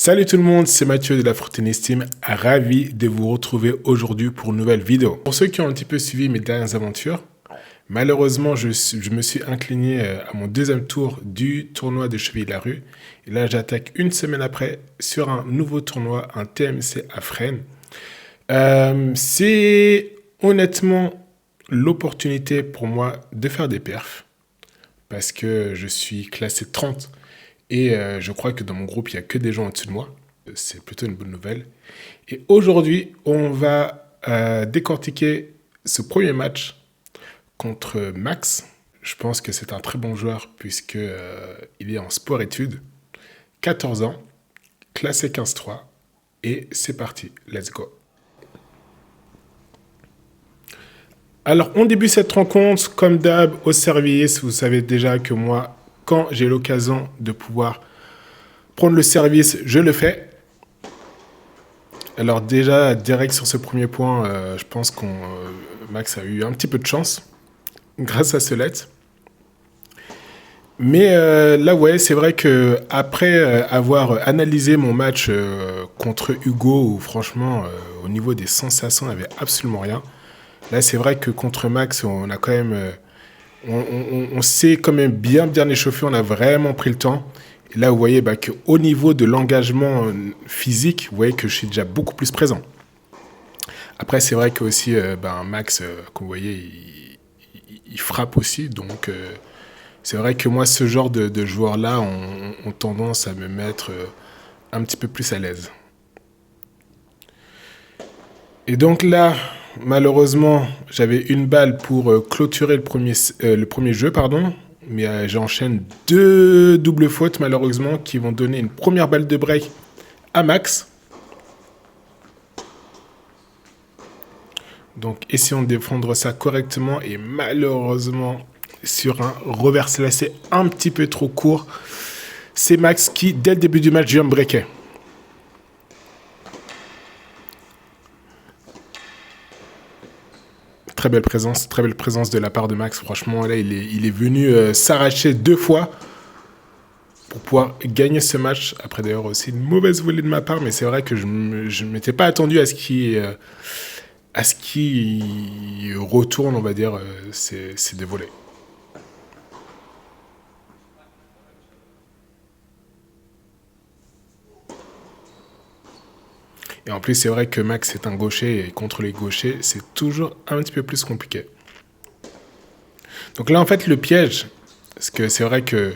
Salut tout le monde, c'est Mathieu de la Fruit Tennis Team, ravi de vous retrouver aujourd'hui pour une nouvelle vidéo. Pour ceux qui ont un petit peu suivi mes dernières aventures, malheureusement je me suis incliné à mon deuxième tour du tournoi de Cheville-la-Rue. Et là j'attaque une semaine après sur un nouveau tournoi, un TMC à Fresnes. C'est honnêtement l'opportunité pour moi de faire des perfs, parce que je suis classé 30. Et je crois que dans mon groupe, il n'y a que des gens au-dessus de moi. C'est plutôt une bonne nouvelle. Et aujourd'hui, on va décortiquer ce premier match contre Max. Je pense que c'est un très bon joueur puisqu'il est en sport-études. 14 ans, classé 15-3. Et c'est parti, let's go. Alors, on débute cette rencontre, comme d'hab, au service. Vous savez déjà que moi, quand j'ai l'occasion de pouvoir prendre le service, je le fais. Alors déjà, direct sur ce premier point, je pense que Max a eu un petit peu de chance grâce à Solette. Mais là, ouais, c'est vrai que après avoir analysé mon match contre Hugo, où franchement, au niveau des sensations, il n'y avait absolument rien. Là, c'est vrai que contre Max, on a quand même... On s'est quand même bien échauffé, on a vraiment pris le temps. Et là, vous voyez qu'au niveau de l'engagement physique, vous voyez que je suis déjà beaucoup plus présent. Après, c'est vrai que aussi, Max, comme vous voyez, il frappe aussi. Donc, c'est vrai que moi, ce genre de joueurs-là ont tendance à me mettre un petit peu plus à l'aise. Et donc là... Malheureusement, j'avais une balle pour clôturer le premier jeu, mais j'enchaîne deux doubles fautes, malheureusement, qui vont donner une première balle de break à Max. Donc, essayons de défendre ça correctement. Et malheureusement, sur un reverse lacé un petit peu trop court, c'est Max qui, dès le début du match, vient me breaker. Très belle présence de la part de Max. Franchement, là, il est venu s'arracher deux fois pour pouvoir gagner ce match. Après, d'ailleurs, aussi une mauvaise volée de ma part, mais c'est vrai que je ne m'étais pas attendu à ce qu'il retourne, on va dire, ces deux volées. Et en plus, c'est vrai que Max est un gaucher et contre les gauchers, c'est toujours un petit peu plus compliqué. Donc là, en fait, le piège, parce que c'est vrai que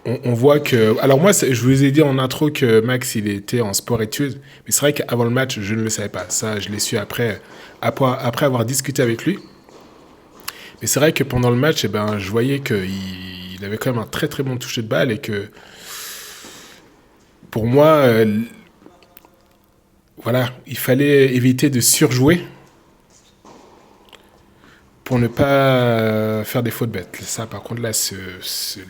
on voit que... Alors moi, je vous ai dit en intro que Max, il était en sport-études, mais c'est vrai qu'avant le match, je ne le savais pas. Ça, je l'ai su après avoir discuté avec lui. Mais c'est vrai que pendant le match, je voyais qu'il avait quand même un très très bon toucher de balle et que pour moi... Voilà, il fallait éviter de surjouer pour ne pas faire des fautes bêtes. Ça, par contre, là, ce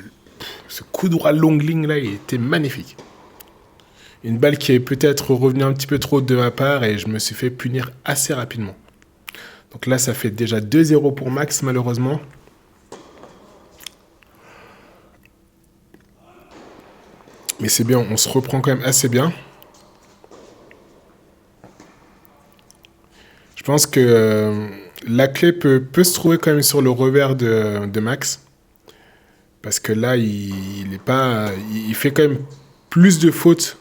coup droit longue ligne, là, il était magnifique. Une balle qui est peut-être revenue un petit peu trop de ma part et je me suis fait punir assez rapidement. Donc là, ça fait déjà 2-0 pour Max, malheureusement. Mais c'est bien, on se reprend quand même assez bien. Je pense que la clé peut se trouver quand même sur le revers de Max. Parce que là, il fait quand même plus de fautes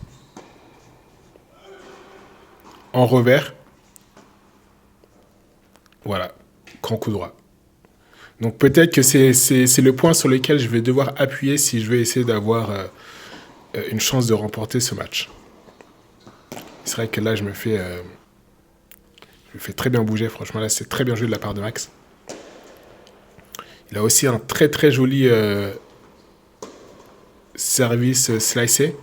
en revers. Voilà, grand coup droit. Donc peut-être que c'est le point sur lequel je vais devoir appuyer si je veux essayer d'avoir une chance de remporter ce match. C'est vrai que là, je me fais très bien bouger. Franchement, là, c'est très bien joué de la part de Max. Il a aussi un très très joli service slicé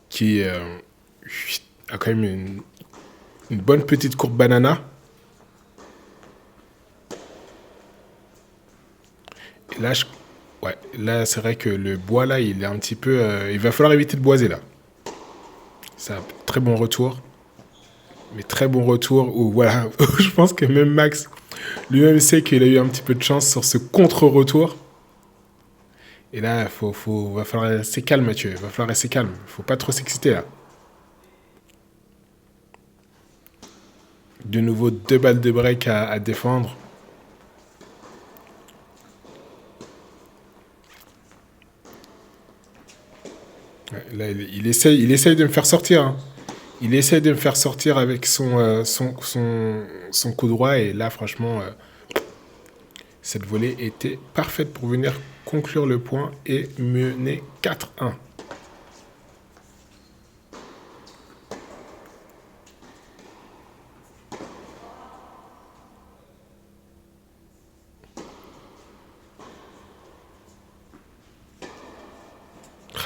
qui a quand même une bonne petite courbe banana. Et là, là c'est vrai que le bois, là, il est un petit peu... il va falloir éviter de boiser, là. C'est un très bon retour. Mais très bon retour où, voilà, je pense que même Max lui-même sait qu'il a eu un petit peu de chance sur ce contre-retour. Et là, va falloir rester calme, Mathieu. Va falloir rester calme. Faut pas trop s'exciter, là. De nouveau, 2 balles de break à défendre. Ouais, là, il essaye de me faire sortir, hein. Il essaye de me faire sortir avec son coup droit. Et là, franchement, cette volée était parfaite pour venir conclure le point et mener 4-1.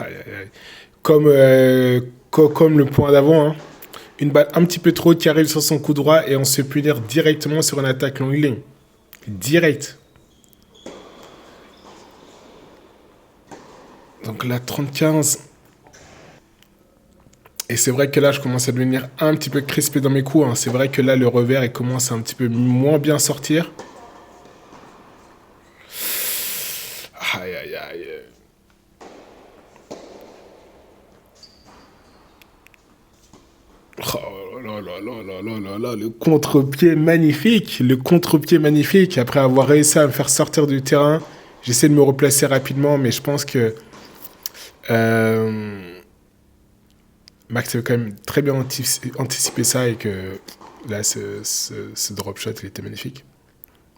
Aïe, aïe, aïe. Comme le point d'avant, hein. Une balle un petit peu trop haute qui arrive sur son coup droit et on se punir directement sur une attaque longue ligne. Direct. Donc là, 30-15. Et c'est vrai que là, je commence à devenir un petit peu crispé dans mes coups, hein. C'est vrai que là, le revers, il commence à un petit peu moins bien sortir. Aïe, aïe, aïe. Oh là là là là là là là, le contre-pied magnifique, le contre-pied magnifique. Après avoir réussi à me faire sortir du terrain, j'essaie de me replacer rapidement, mais je pense que Max avait quand même très bien anticipé ça et que là, ce drop shot, il était magnifique.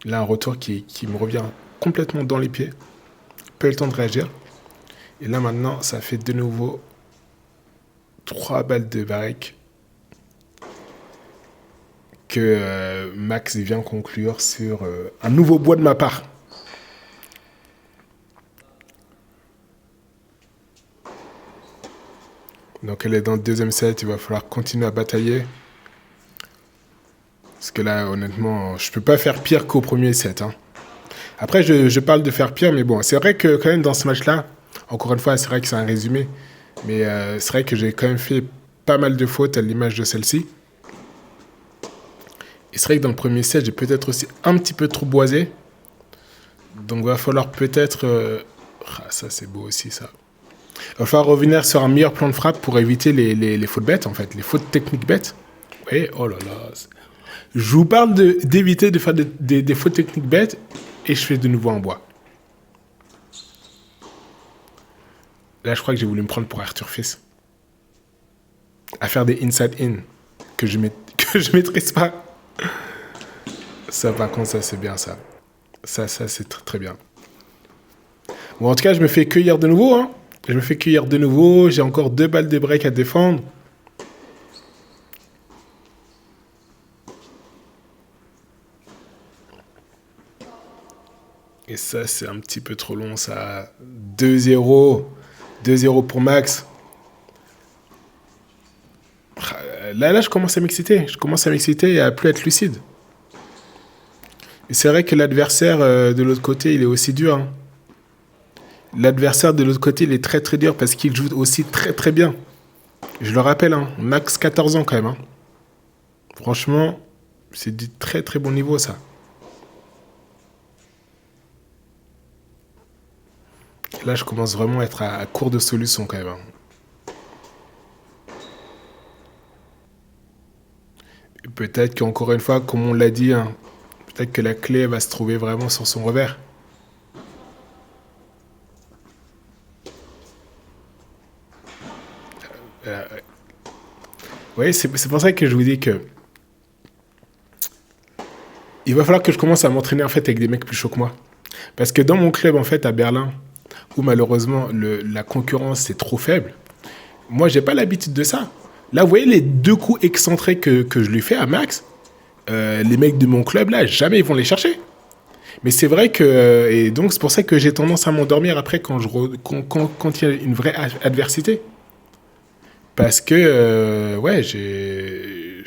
Là, un retour qui me revient complètement dans les pieds. Pas eu le temps de réagir. Et là, maintenant, ça fait de nouveau 3 balles de break que Max vient conclure sur un nouveau bois de ma part. Donc elle est dans le deuxième set, il va falloir continuer à batailler. Parce que là, honnêtement, je peux pas faire pire qu'au premier set, hein. Après, je parle de faire pire, mais bon, c'est vrai que quand même dans ce match-là, encore une fois, c'est vrai que c'est un résumé, mais c'est vrai que j'ai quand même fait pas mal de fautes à l'image de celle-ci. Et c'est vrai que dans le premier set, j'ai peut-être aussi un petit peu trop boisé. Donc il va falloir peut-être... ça, c'est beau aussi, ça. Il va falloir revenir sur un meilleur plan de frappe pour éviter les fautes bêtes, en fait, les fautes techniques bêtes. Vous voyez, oh là là. Je vous parle d'éviter de faire des fautes techniques bêtes et je fais de nouveau en bois. Là, je crois que j'ai voulu me prendre pour Arthur Fils. À faire des inside-in que je maîtrise pas. Ça, par contre, ça, c'est bien, ça. Ça, c'est très, très bien. Bon, en tout cas, je me fais cueillir de nouveau, hein. Je me fais cueillir de nouveau. J'ai encore 2 balles de break à défendre. Et ça, c'est un petit peu trop long, ça. 2-0. 2-0 pour Max. Là, je commence à m'exciter. Je commence à m'exciter et à plus être lucide. Et c'est vrai que l'adversaire de l'autre côté, il est aussi dur, hein. L'adversaire de l'autre côté, il est très très dur parce qu'il joue aussi très très bien. Je le rappelle, hein, Max 14 ans quand même, hein. Franchement, c'est du très très bon niveau, ça. Là, je commence vraiment à être à court de solutions quand même, hein. Et peut-être qu'encore une fois, comme on l'a dit, hein, peut-être que la clé va se trouver vraiment sur son revers. Oui, c'est pour ça que je vous dis que il va falloir que je commence à m'entraîner en fait avec des mecs plus chauds que moi. Parce que dans mon club en fait à Berlin, où malheureusement la concurrence est trop faible, moi j'ai pas l'habitude de ça. Là, vous voyez les 2 coups excentrés que je lui fais à Max, les mecs de mon club là, jamais ils vont les chercher. Mais c'est vrai que et donc c'est pour ça que j'ai tendance à m'endormir après quand il y a une vraie adversité. Parce que ouais, j'ai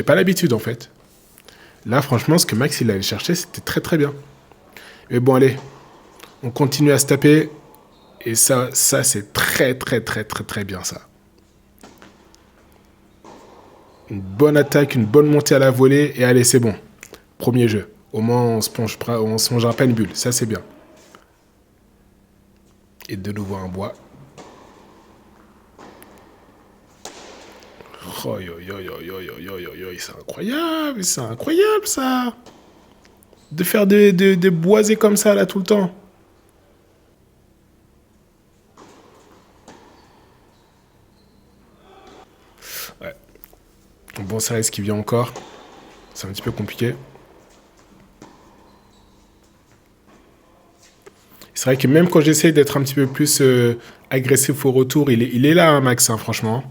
pas l'habitude en fait. Là, franchement, ce que Max il allait chercher, c'était très très bien. Mais bon, allez, on continue à se taper. Et ça c'est très très très très très bien, ça. Une bonne attaque, une bonne montée à la volée. Et allez, c'est bon. Premier jeu. Au moins, on se mangera pas une bulle. Ça, c'est bien. Et de nouveau un bois. Oh, c'est incroyable ça. De faire des boisés comme ça là tout le temps. Ouais. Bon, ça reste qui vient encore. C'est un petit peu compliqué. C'est vrai que même quand j'essaie d'être un petit peu plus agressif au retour, il est là, hein, Max, hein, franchement.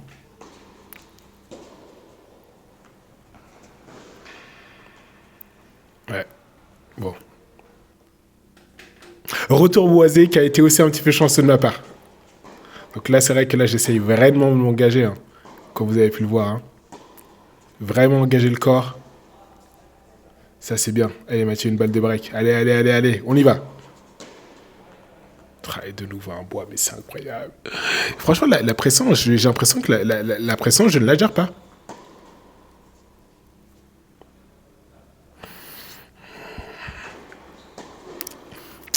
Ouais. Bon. Retour boisé qui a été aussi un petit peu chanceux de ma part. Donc là, c'est vrai que là, j'essaye vraiment de m'engager, hein, comme vous avez pu le voir. Hein. Vraiment engager le corps. Ça, c'est bien. Allez, Mathieu, une balle de break. Allez, on y va. Et de nouveau un bois, mais c'est incroyable. Franchement, la pression, j'ai l'impression que la pression, je ne la gère pas.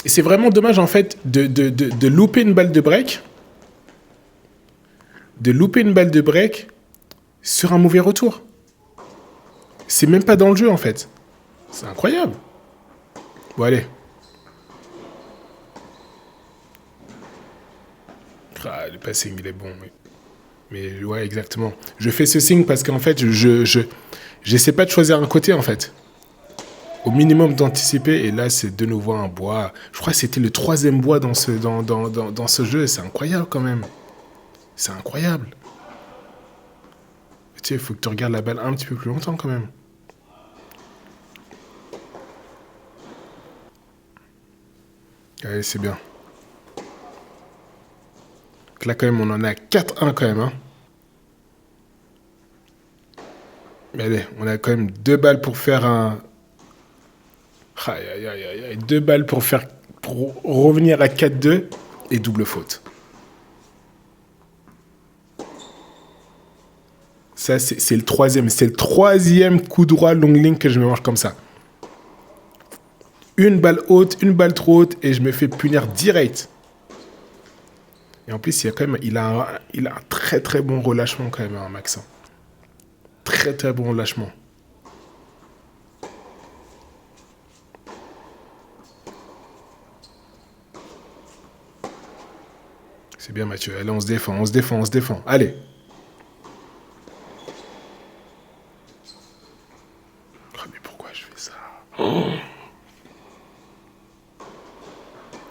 Et c'est vraiment dommage, en fait, de louper une balle de break. De louper une balle de break sur un mauvais retour. C'est même pas dans le jeu, en fait. C'est incroyable. Bon, allez. Ah, le passing, il est bon, oui. Mais ouais, exactement. Je fais ce signe parce qu'en fait, j'essaie pas de choisir un côté, en fait. Au minimum d'anticiper, et là, c'est de nouveau un bois. Je crois que c'était le 3e bois dans ce jeu. C'est incroyable, quand même. C'est incroyable. Tu sais, il faut que tu regardes la balle un petit peu plus longtemps, quand même. Allez, c'est bien. Donc là, quand même, on en a 4-1 quand même. Hein. Mais allez, on a quand même 2 balles pour faire un... Aïe. 2 balles pour revenir à 4-2 et double faute. Ça, c'est le 3e. C'est le 3e coup droit long ligne que je me mange comme ça. Une balle haute, une balle trop haute et je me fais punir direct. Et en plus, il a un très très bon relâchement quand même, hein, Max. Très très bon relâchement. C'est bien, Mathieu. Allez, on se défend. Allez. Oh, mais pourquoi je fais ça?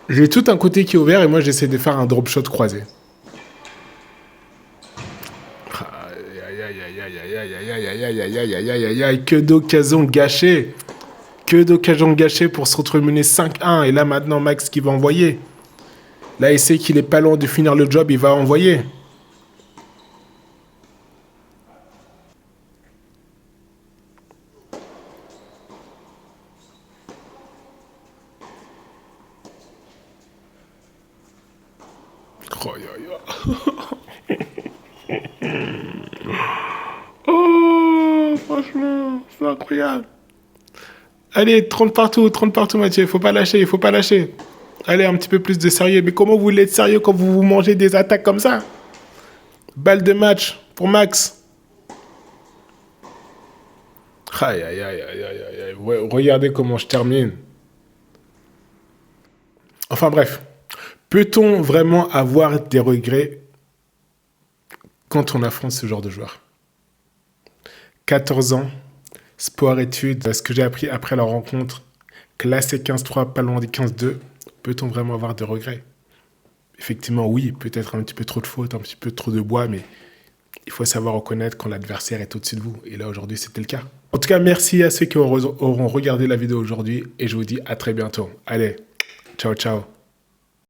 J'ai tout un côté qui est ouvert et moi, j'essaie de faire un drop shot croisé. Aïe, que d'occasions gâchées. Que d'occasions gâchées pour se retrouver mené 5-1. Et là, maintenant, Max qui va envoyer. Là, il sait qu'il est pas loin de finir le job, il va envoyer. Oh, franchement, c'est incroyable. Allez, 30 partout, Mathieu. Faut pas lâcher. Allez, un petit peu plus de sérieux. Mais comment vous voulez être sérieux quand vous mangez des attaques comme ça? Balle de match pour Max. Aïe. Ouais, regardez comment je termine. Enfin bref. Peut-on vraiment avoir des regrets quand on affronte ce genre de joueur? 14 ans, sport-études, ce que j'ai appris après la rencontre, classé 15-3, pas loin des 15-2, peut-on vraiment avoir des regrets? Effectivement, oui, peut-être un petit peu trop de fautes, un petit peu trop de bois, mais il faut savoir reconnaître quand l'adversaire est au-dessus de vous. Et là, aujourd'hui, c'était le cas. En tout cas, merci à ceux qui auront regardé la vidéo aujourd'hui et je vous dis à très bientôt. Allez, ciao.